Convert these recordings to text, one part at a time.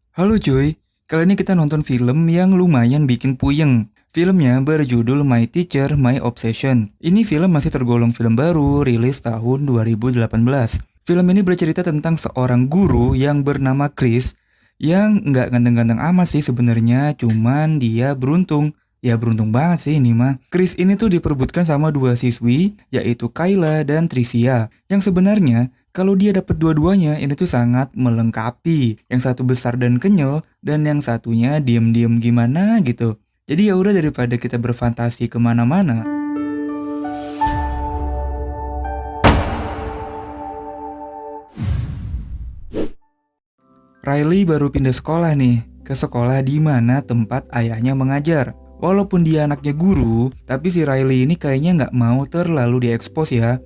Halo cuy, kali ini kita nonton film yang lumayan bikin puyeng. Filmnya berjudul My Teacher, My Obsession. Ini film masih tergolong film baru, rilis tahun 2018. Film ini bercerita tentang seorang guru yang bernama Chris, yang nggak ganteng-ganteng amat sih sebenarnya, cuman dia beruntung. Ya beruntung banget sih ini mah. Chris ini tuh diperebutkan sama dua siswi, yaitu Kayla dan Tricia, yang sebenarnya kalau dia dapat dua-duanya ini tuh sangat melengkapi. Yang satu besar dan kenyal dan yang satunya diem-diem gimana gitu. Jadi ya udah daripada kita berfantasi kemana-mana. Riley baru pindah sekolah nih, ke sekolah di mana tempat ayahnya mengajar. Walaupun dia anaknya guru, tapi si Riley ini kayaknya nggak mau terlalu diekspos ya.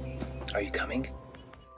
Are you coming?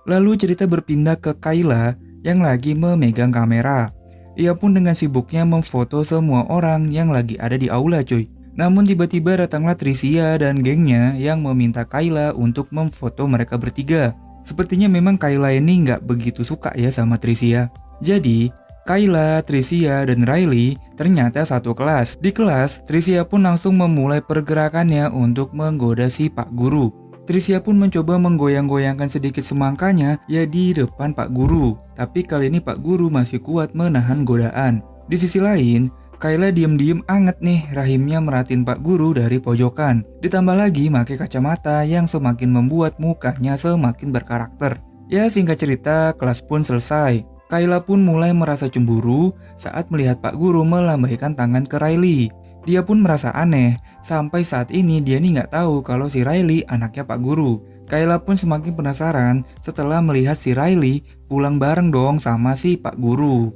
Lalu cerita berpindah ke Kayla yang lagi memegang kamera. Ia pun dengan sibuknya memfoto semua orang yang lagi ada di aula cuy. Namun tiba-tiba datanglah Tricia dan gengnya yang meminta Kayla untuk memfoto mereka bertiga. Sepertinya memang Kayla ini nggak begitu suka ya sama Tricia. Jadi, Kayla, Tricia, dan Riley ternyata satu kelas. Di kelas, Tricia pun langsung memulai pergerakannya untuk menggoda si Pak Guru. Tricia pun mencoba menggoyang-goyangkan sedikit semangkanya ya di depan Pak Guru. Tapi kali ini Pak Guru masih kuat menahan godaan. Di sisi lain, Kayla diem-diem anget nih rahimnya merhatiin Pak Guru dari pojokan. Ditambah lagi pakai kacamata yang semakin membuat mukanya semakin berkarakter. Ya singkat cerita, kelas pun selesai. Kayla pun mulai merasa cemburu saat melihat Pak Guru melambaikan tangan ke Riley. Dia pun merasa aneh, sampai saat ini dia nih nggak tahu kalau si Riley anaknya Pak Guru. Kayla pun semakin penasaran setelah melihat si Riley pulang bareng dong sama si Pak Guru.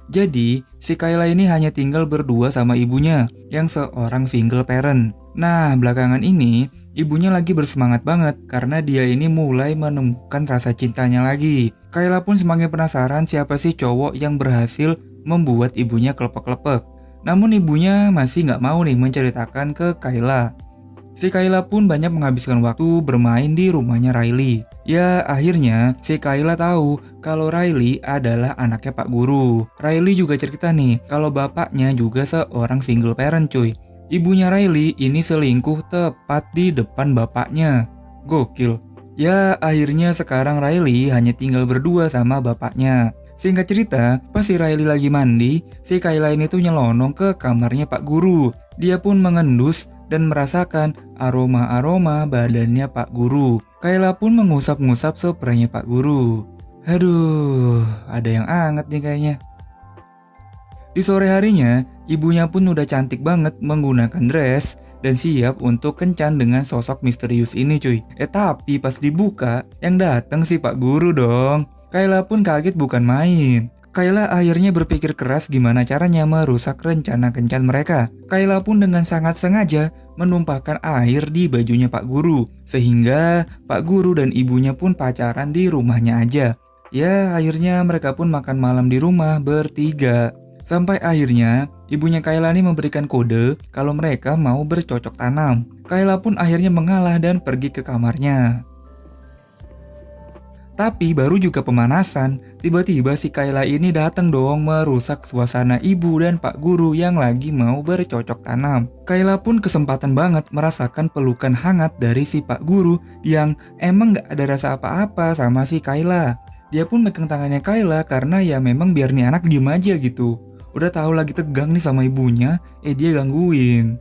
Jadi, si Kayla ini hanya tinggal berdua sama ibunya, yang seorang single parent. Nah, belakangan ini, ibunya lagi bersemangat banget karena dia ini mulai menemukan rasa cintanya lagi. Kayla pun semakin penasaran siapa sih cowok yang berhasil membuat ibunya kelepek-kelepek. Namun ibunya masih nggak mau nih menceritakan ke Kayla. Si Kayla pun banyak menghabiskan waktu bermain di rumahnya Riley. Ya akhirnya si Kayla tahu kalau Riley adalah anaknya Pak Guru. Riley juga cerita nih kalau bapaknya juga seorang single parent cuy. Ibunya Riley ini selingkuh tepat di depan bapaknya. Gokil. Ya akhirnya sekarang Riley hanya tinggal berdua sama bapaknya. Singkat cerita, pas si Riley lagi mandi, si Kayla ini tuh nyelonong ke kamarnya Pak Guru. Dia pun mengendus dan merasakan aroma-aroma badannya Pak Guru. Kayla pun mengusap-ngusap spraynya Pak Guru. Aduh, ada yang anget nih kayaknya. Di sore harinya, ibunya pun udah cantik banget menggunakan dress dan siap untuk kencan dengan sosok misterius ini cuy. Tapi pas dibuka, yang datang si Pak Guru dong. Kayla pun kaget bukan main. Kayla akhirnya berpikir keras gimana caranya merusak rencana kencan mereka. Kayla pun dengan sangat sengaja menumpahkan air di bajunya Pak Guru. Sehingga Pak Guru dan ibunya pun pacaran di rumahnya aja. Ya akhirnya mereka pun makan malam di rumah bertiga. Sampai akhirnya ibunya Kayla ini memberikan kode kalau mereka mau bercocok tanam. Kayla pun akhirnya mengalah dan pergi ke kamarnya. Tapi baru juga pemanasan, tiba-tiba si Kayla ini datang dong merusak suasana ibu dan Pak Guru yang lagi mau bercocok tanam. Kayla pun kesempatan banget merasakan pelukan hangat dari si Pak Guru yang emang gak ada rasa apa-apa sama si Kayla. Dia pun megang tangannya Kayla karena ya memang biar nih anak diem aja gitu. Udah tahu lagi tegang nih sama ibunya, dia gangguin.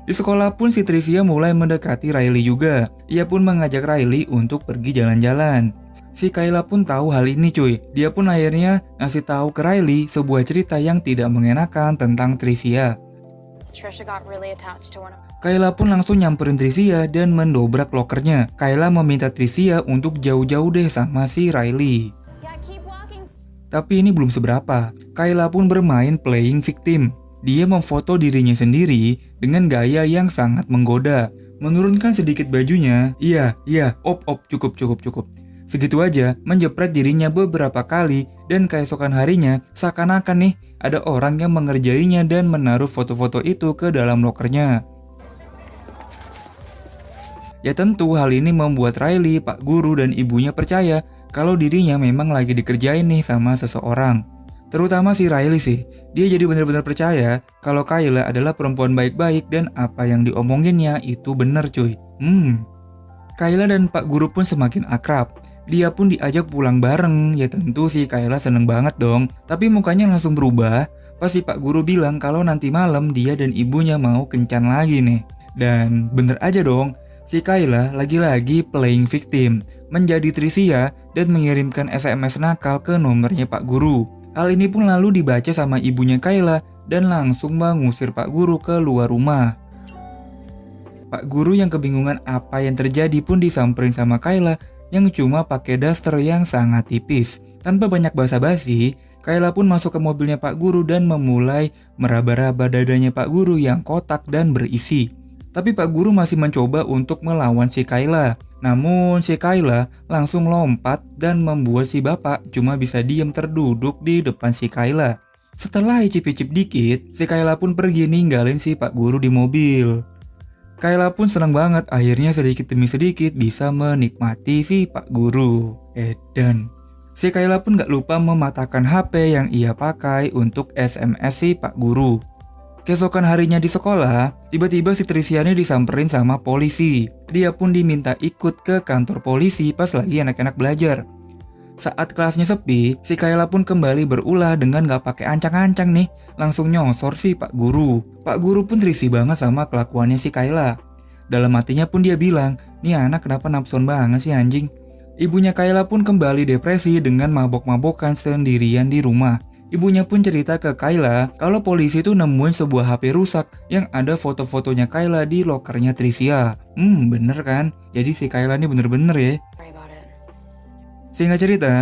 Di sekolah pun si Tricia mulai mendekati Riley juga. Ia pun mengajak Riley untuk pergi jalan-jalan. Si Kayla pun tahu hal ini cuy. Dia pun akhirnya ngasih tahu ke Riley sebuah cerita yang tidak mengenakan tentang Tricia. Kayla pun langsung nyamperin Tricia dan mendobrak lokernya. Kayla meminta Tricia untuk jauh-jauh deh sama si Riley. Tapi ini belum seberapa. Kayla pun bermain playing victim. Dia memfoto dirinya sendiri dengan gaya yang sangat menggoda. Menurunkan sedikit bajunya, op, cukup. Segitu aja, menjepret dirinya beberapa kali dan keesokan harinya seakan-akan nih ada orang yang mengerjainya dan menaruh foto-foto itu ke dalam lokernya. Ya tentu hal ini membuat Riley, Pak Guru dan ibunya percaya kalau dirinya memang lagi dikerjain nih sama seseorang. Terutama si Riley sih, dia jadi benar-benar percaya kalau Kayla adalah perempuan baik-baik dan apa yang diomonginnya itu bener cuy. Kayla dan Pak Guru pun semakin akrab. Dia pun diajak pulang bareng, ya tentu si Kayla seneng banget dong. Tapi mukanya langsung berubah pas si Pak Guru bilang kalau nanti malam dia dan ibunya mau kencan lagi nih. Dan bener aja dong, si Kayla lagi-lagi playing victim, menjadi Tricia dan mengirimkan SMS nakal ke nomornya Pak Guru. Hal ini pun lalu dibaca sama ibunya Kayla dan langsung mengusir Pak Guru ke luar rumah. Pak Guru yang kebingungan apa yang terjadi pun disamperin sama Kayla yang cuma pakai daster yang sangat tipis. Tanpa banyak basa-basi, Kayla pun masuk ke mobilnya Pak Guru dan memulai meraba-raba dadanya Pak Guru yang kotak dan berisi. Tapi Pak Guru masih mencoba untuk melawan si Kayla. Namun si Kayla langsung lompat dan membuat si bapak cuma bisa diam terduduk di depan si Kayla. Setelah icip-icip dikit, si Kayla pun pergi ninggalin si Pak Guru di mobil. Kayla pun senang banget akhirnya sedikit demi sedikit bisa menikmati si Pak Guru. Dan si Kayla pun gak lupa mematahkan HP yang ia pakai untuk SMS si Pak Guru. Keesokan harinya di sekolah, tiba-tiba si Tricia ini disamperin sama polisi. Dia pun diminta ikut ke kantor polisi pas lagi anak-anak belajar. Saat kelasnya sepi, si Kayla pun kembali berulah dengan gak pakai ancang-ancang nih, langsung nyosor si Pak Guru. Pak Guru pun risih banget sama kelakuannya si Kayla. Dalam hatinya pun dia bilang, nih anak kenapa nafsuan banget sih anjing. Ibunya Kayla pun kembali depresi dengan mabok-mabokan sendirian di rumah. Ibunya pun cerita ke Kayla kalau polisi tuh nemuin sebuah HP rusak yang ada foto-fotonya Kayla di lokernya Tricia. Bener kan? Jadi si Kayla ini bener-bener ya. Singkat cerita,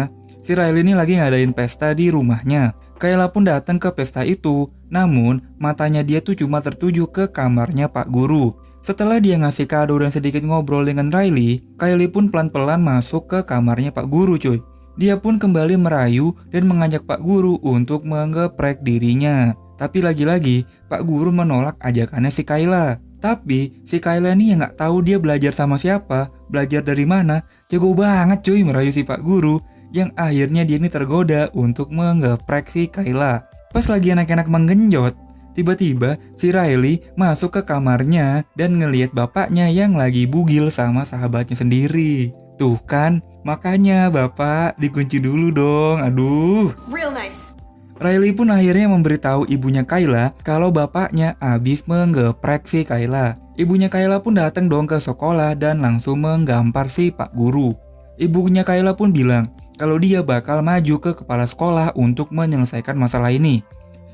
si Riley ini lagi ngadain pesta di rumahnya. Kayla pun datang ke pesta itu, namun matanya dia tuh cuma tertuju ke kamarnya Pak Guru. Setelah dia ngasih kado dan sedikit ngobrol dengan Riley, Kylie pun pelan-pelan masuk ke kamarnya Pak Guru cuy. Dia pun kembali merayu dan mengajak Pak Guru untuk menggeprek dirinya. Tapi lagi-lagi Pak Guru menolak ajakannya si Kayla. Tapi si Kayla nih yang gak tahu dia belajar sama siapa, belajar dari mana, jago banget cuy merayu si Pak Guru, yang akhirnya dia ini tergoda untuk menggeprek si Kayla. Pas lagi anak-anak menggenjot, tiba-tiba si Riley masuk ke kamarnya dan ngelihat bapaknya yang lagi bugil sama sahabatnya sendiri. Tuh kan, makanya bapak dikunci dulu dong, aduh. Real nice. Riley pun akhirnya memberitahu ibunya Kayla kalau bapaknya abis menggeprek si Kayla. Ibunya Kayla pun datang dong ke sekolah dan langsung menggampar si Pak Guru. Ibunya Kayla pun bilang kalau dia bakal maju ke kepala sekolah untuk menyelesaikan masalah ini.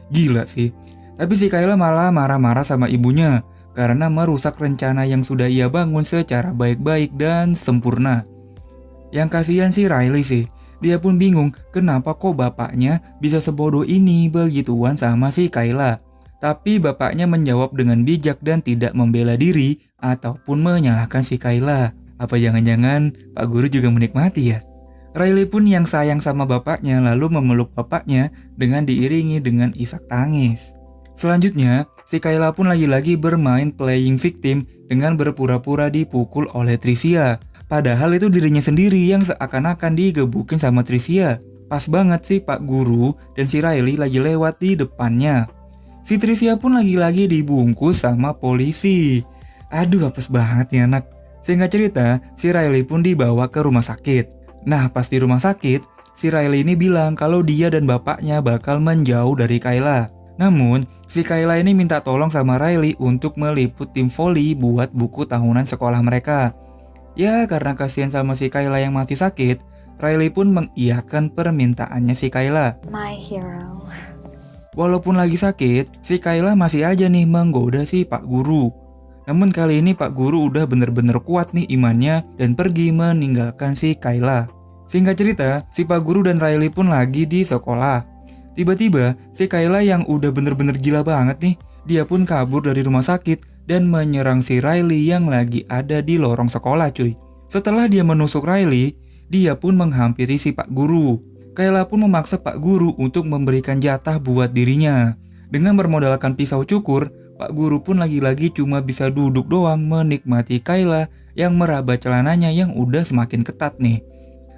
Gila sih. Tapi si Kayla malah marah-marah sama ibunya karena merusak rencana yang sudah ia bangun secara baik-baik dan sempurna. Yang kasihan si Riley sih, dia pun bingung kenapa kok bapaknya bisa sebodoh ini begituan sama si Kayla. Tapi bapaknya menjawab dengan bijak dan tidak membela diri ataupun menyalahkan si Kayla. Apa jangan-jangan Pak Guru juga menikmati ya? Riley pun yang sayang sama bapaknya lalu memeluk bapaknya dengan diiringi dengan isak tangis. Selanjutnya, si Kayla pun lagi-lagi bermain playing victim dengan berpura-pura dipukul oleh Tricia. Padahal itu dirinya sendiri yang seakan-akan digebukin sama Tricia. Pas banget sih Pak Guru dan si Riley lagi lewat di depannya. Si Tricia pun lagi-lagi dibungkus sama polisi. Aduh apes banget nih anak. Singkat cerita, si Riley pun dibawa ke rumah sakit. Nah pas di rumah sakit, si Riley ini bilang kalau dia dan bapaknya bakal menjauh dari Kayla. Namun, si Kayla ini minta tolong sama Riley untuk meliput tim voli buat buku tahunan sekolah mereka. Ya karena kasihan sama si Kayla yang masih sakit, Riley pun mengiyakan permintaannya si Kayla. My hero. Walaupun lagi sakit, si Kayla masih aja nih menggoda si Pak Guru. Namun kali ini Pak Guru udah bener-bener kuat nih imannya dan pergi meninggalkan si Kayla. Singkat cerita, si Pak Guru dan Riley pun lagi di sekolah. Tiba-tiba, si Kayla yang udah bener-bener gila banget nih, dia pun kabur dari rumah sakit dan menyerang si Riley yang lagi ada di lorong sekolah cuy. Setelah dia menusuk Riley, dia pun menghampiri si Pak Guru. Kayla pun memaksa Pak Guru untuk memberikan jatah buat dirinya. Dengan bermodalkan pisau cukur, Pak Guru pun lagi-lagi cuma bisa duduk doang menikmati Kayla yang meraba celananya yang udah semakin ketat nih.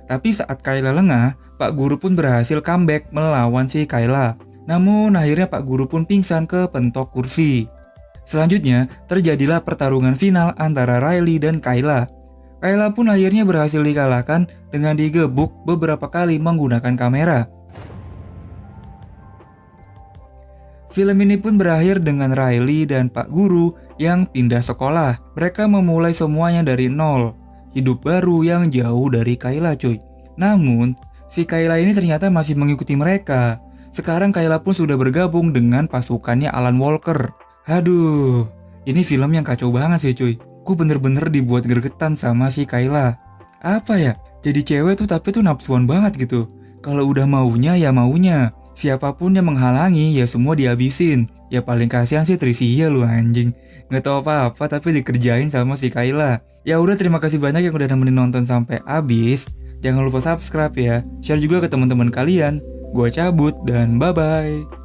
Tapi saat Kayla lengah, Pak Guru pun berhasil comeback melawan si Kayla. Namun akhirnya Pak Guru pun pingsan ke pentok kursi. Selanjutnya, terjadilah pertarungan final antara Riley dan Kayla. Kayla pun akhirnya berhasil dikalahkan dengan digebuk beberapa kali menggunakan kamera. Film ini pun berakhir dengan Riley dan Pak Guru yang pindah sekolah. Mereka memulai semuanya dari nol. Hidup baru yang jauh dari Kayla cuy. Namun, si Kayla ini ternyata masih mengikuti mereka. Sekarang Kayla pun sudah bergabung dengan pasukannya Alan Walker. Aduh, ini film yang kacau banget sih cuy. Ku bener-bener dibuat gregetan sama si Kayla. Apa ya, jadi cewek tuh tapi tuh nafsuan banget gitu. Kalau udah maunya ya maunya. Siapapun yang menghalangi ya semua dihabisin. Ya paling kasihan sih Trisia lu anjing. Nggak tahu apa-apa tapi dikerjain sama si Kayla. Ya udah, terima kasih banyak yang udah nemenin nonton sampai habis. Jangan lupa subscribe ya. Share juga ke teman-teman kalian. Gua cabut dan bye-bye.